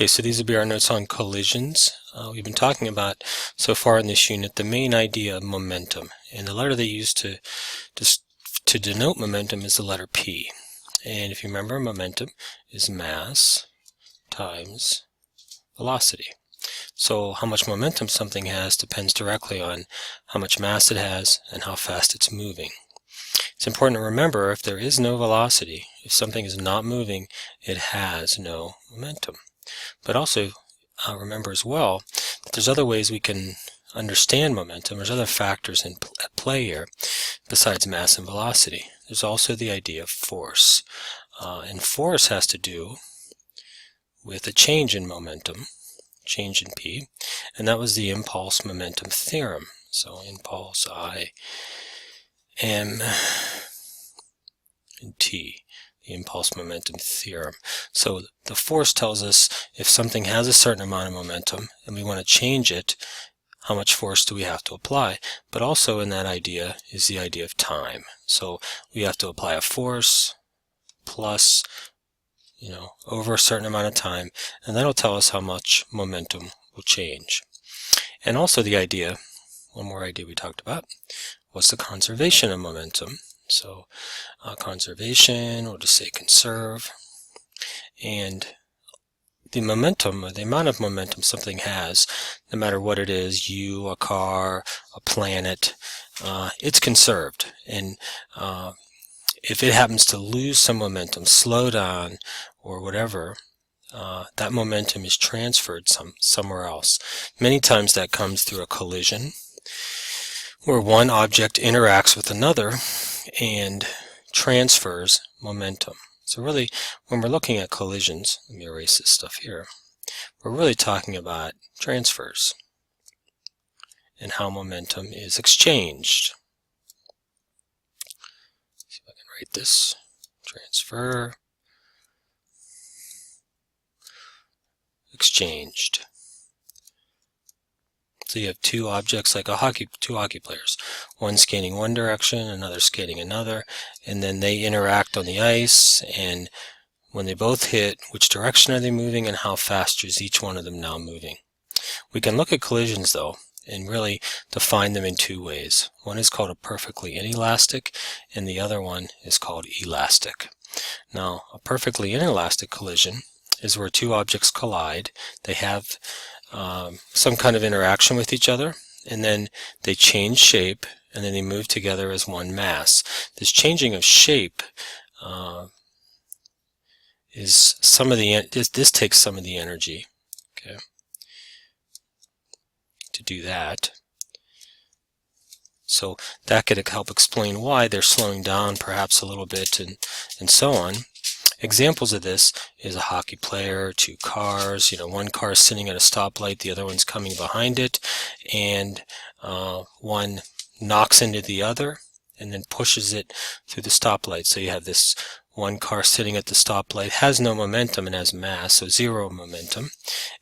Okay, so these will be our notes on collisions. We've been talking about so far in this unit the main idea of momentum, and the letter they use to denote momentum is the letter P. And if you remember, momentum is mass times velocity. So how much momentum something has depends directly on how much mass it has and how fast it's moving. It's important to remember, if there is no velocity, if something is not moving, it has no momentum. But also remember as well that there's other ways we can understand momentum. There's other factors at play here besides mass and velocity. There's also the idea of force. And force has to do with a change in momentum, change in P, and that was the impulse momentum theorem. So impulse I M and T, the impulse momentum theorem. So the force tells us if something has a certain amount of momentum and we want to change it, how much force do we have to apply? But also in that idea is the idea of time. So we have to apply a force plus, over a certain amount of time, and that'll tell us how much momentum will change. And also the idea, one more idea we talked about, was the conservation of momentum. So conservation, we'll just say conserve, and the momentum, or the amount of momentum something has, no matter what it is, you, a car, a planet, it's conserved. And if it happens to lose some momentum, slow down, or whatever, that momentum is transferred somewhere else. Many times that comes through a collision, where one object interacts with another and transfers momentum. So really, when we're looking at collisions, let me erase this stuff here, we're really talking about transfers and how momentum is exchanged. See if I can write this. Transfer, exchanged. So you have two objects like two hockey players, one skating one direction, another skating another, and then they interact on the ice, and when they both hit, which direction are they moving and how fast is each one of them now moving? We can look at collisions though and really define them in two ways. One is called a perfectly inelastic, and the other one is called elastic. Now, a perfectly inelastic collision is where two objects collide. They have some kind of interaction with each other, and then they change shape, and then they move together as one mass. This changing of shape is some of the this takes some of the energy, okay, to do that. So that could help explain why they're slowing down perhaps a little bit, and so on. Examples of this is a hockey player, two cars, one car is sitting at a stoplight, the other one's coming behind it, and one knocks into the other and then pushes it through the stoplight. So you have this one car sitting at the stoplight, has no momentum and has mass, so zero momentum,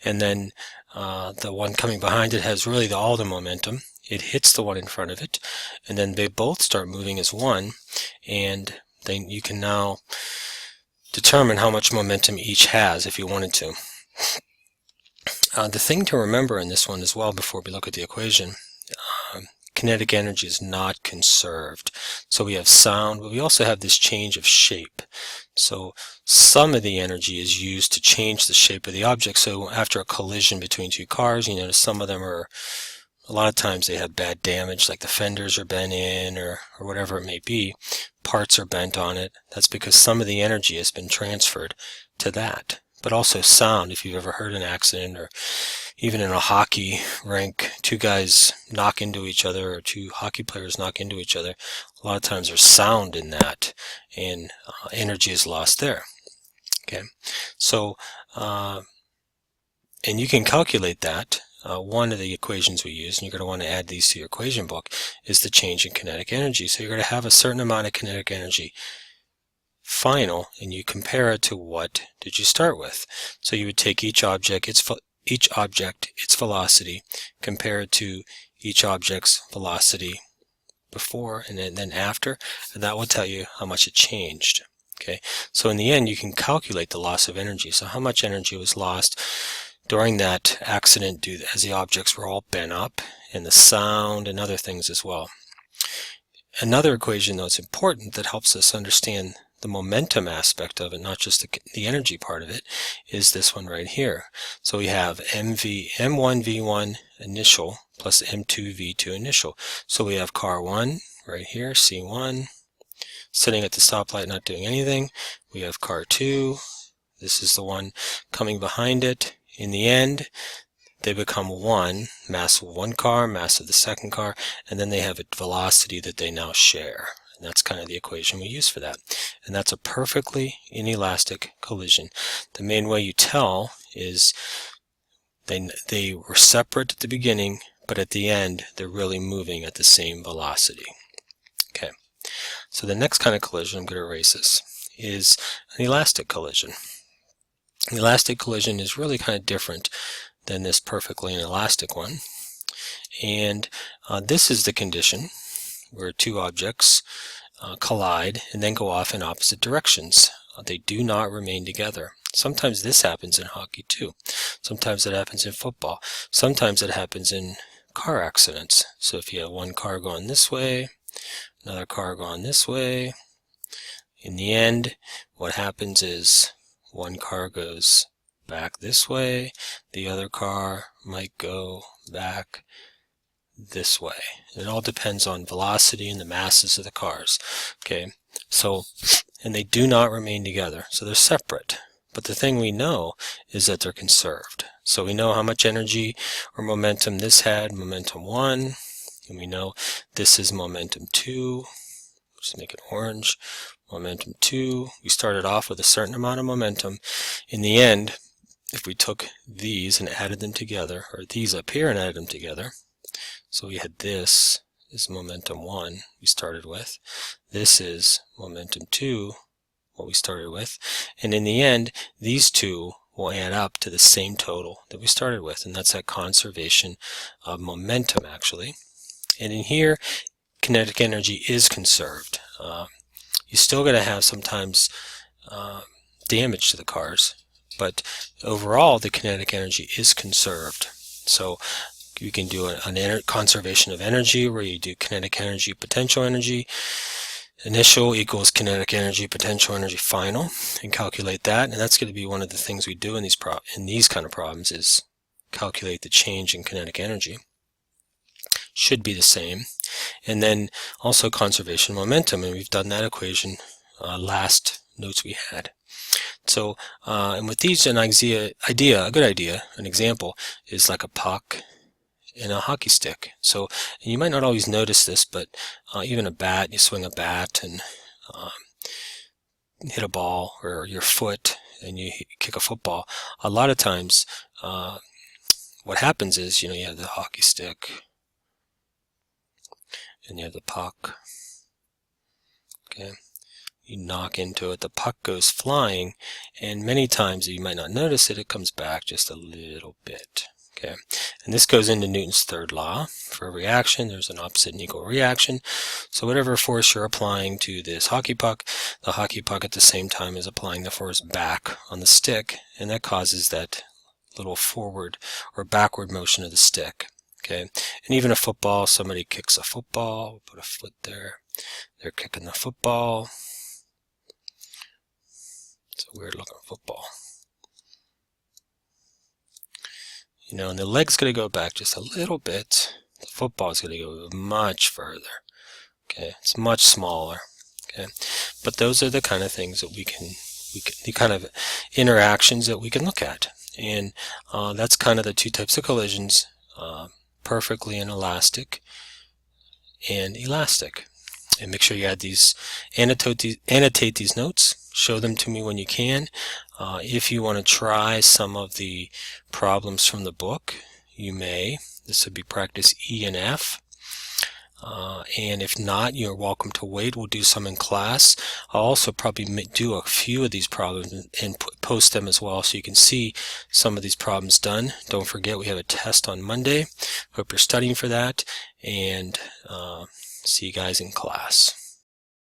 and then the one coming behind it has really all the momentum. It hits the one in front of it, and then they both start moving as one, and then you can now determine how much momentum each has if you wanted to. The thing to remember in this one as well before we look at the equation, kinetic energy is not conserved. So we have sound, but we also have this change of shape. So some of the energy is used to change the shape of the object. So after a collision between two cars, you notice some of them are, a lot of times they have bad damage, like the fenders are bent in or whatever it may be. Parts are bent on it. That's because some of the energy has been transferred to that. But also sound, if you've ever heard an accident, or even in a hockey rink, two guys knock into each other, or two hockey players knock into each other, a lot of times there's sound in that, and energy is lost there. Okay, so and you can calculate that. One of the equations we use, and you're going to want to add these to your equation book, is the change in kinetic energy. So you're going to have a certain amount of kinetic energy final, and you compare it to what did you start with. So you would take each object, its velocity, compare it to each object's velocity before and then after, and that will tell you how much it changed. Okay, so in the end you can calculate the loss of energy. So how much energy was lost during that accident as the objects were all bent up, and the sound and other things as well. Another equation though is important that helps us understand the momentum aspect of it, not just the energy part of it, is this one right here. So we have m1v1 initial plus m2v2 initial. So we have car 1 right here, C1, sitting at the stoplight not doing anything. We have car 2, this is the one coming behind it. In the end, they become one, mass of one car, mass of the second car, and then they have a velocity that they now share. And that's kind of the equation we use for that. And that's a perfectly inelastic collision. The main way you tell is they were separate at the beginning, but at the end they're really moving at the same velocity. Okay, so the next kind of collision, I'm going to erase this, is an elastic collision. An elastic collision is really kind of different than this perfectly inelastic one. And this is the condition where two objects collide and then go off in opposite directions. They do not remain together. Sometimes this happens in hockey too. Sometimes it happens in football. Sometimes it happens in car accidents. So if you have one car going this way, another car going this way, in the end what happens is one car goes back this way, the other car might go back this way. It all depends on velocity and the masses of the cars. Okay, so, and they do not remain together, so they're separate. But the thing we know is that they're conserved. So we know how much energy or momentum this had, momentum 1, and we know this is momentum 2. Just make it orange. Momentum 2. We started off with a certain amount of momentum. In the end, if we took these and added them together, or these up here and added them together, so we had this is momentum 1 we started with, this is momentum 2, what we started with, and in the end these two will add up to the same total that we started with, and that's that conservation of momentum actually. And in here kinetic energy is conserved. You're still going to have sometimes damage to the cars, but overall the kinetic energy is conserved. So you can do a conservation of energy where you do kinetic energy, potential energy, initial equals kinetic energy, potential energy, final, and calculate that. And that's going to be one of the things we do in these kind of problems is calculate the change in kinetic energy. Should be the same. And then also conservation momentum, and we've done that equation last notes we had. So and with these, an example is like a puck and a hockey stick. So and you might not always notice this, but even a bat, you swing a bat and hit a ball, or your foot and you kick a football. A lot of times what happens is, you have the hockey stick and you have the puck. Okay, you knock into it, the puck goes flying, and many times you might not notice it, it comes back just a little bit. Okay, and this goes into Newton's third law. For a reaction, there's an opposite and equal reaction. So whatever force you're applying to this hockey puck, the hockey puck at the same time is applying the force back on the stick, and that causes that little forward or backward motion of the stick. Okay, and even a football, somebody kicks a football, we'll put a foot there, they're kicking the football. It's a weird looking football. And the leg's going to go back just a little bit. The football is going to go much further. Okay, it's much smaller. Okay, but those are the kind of things that the kind of interactions that we can look at. And that's kind of the two types of collisions, perfectly inelastic and elastic. And make sure you add these, annotate these notes, show them to me when you can. If you want to try some of the problems from the book, you may. This would be practice E and F. And if not, you're welcome to wait. We'll do some in class. I'll also probably do a few of these problems and post them as well so you can see some of these problems done. Don't forget we have a test on Monday. Hope you're studying for that, and see you guys in class.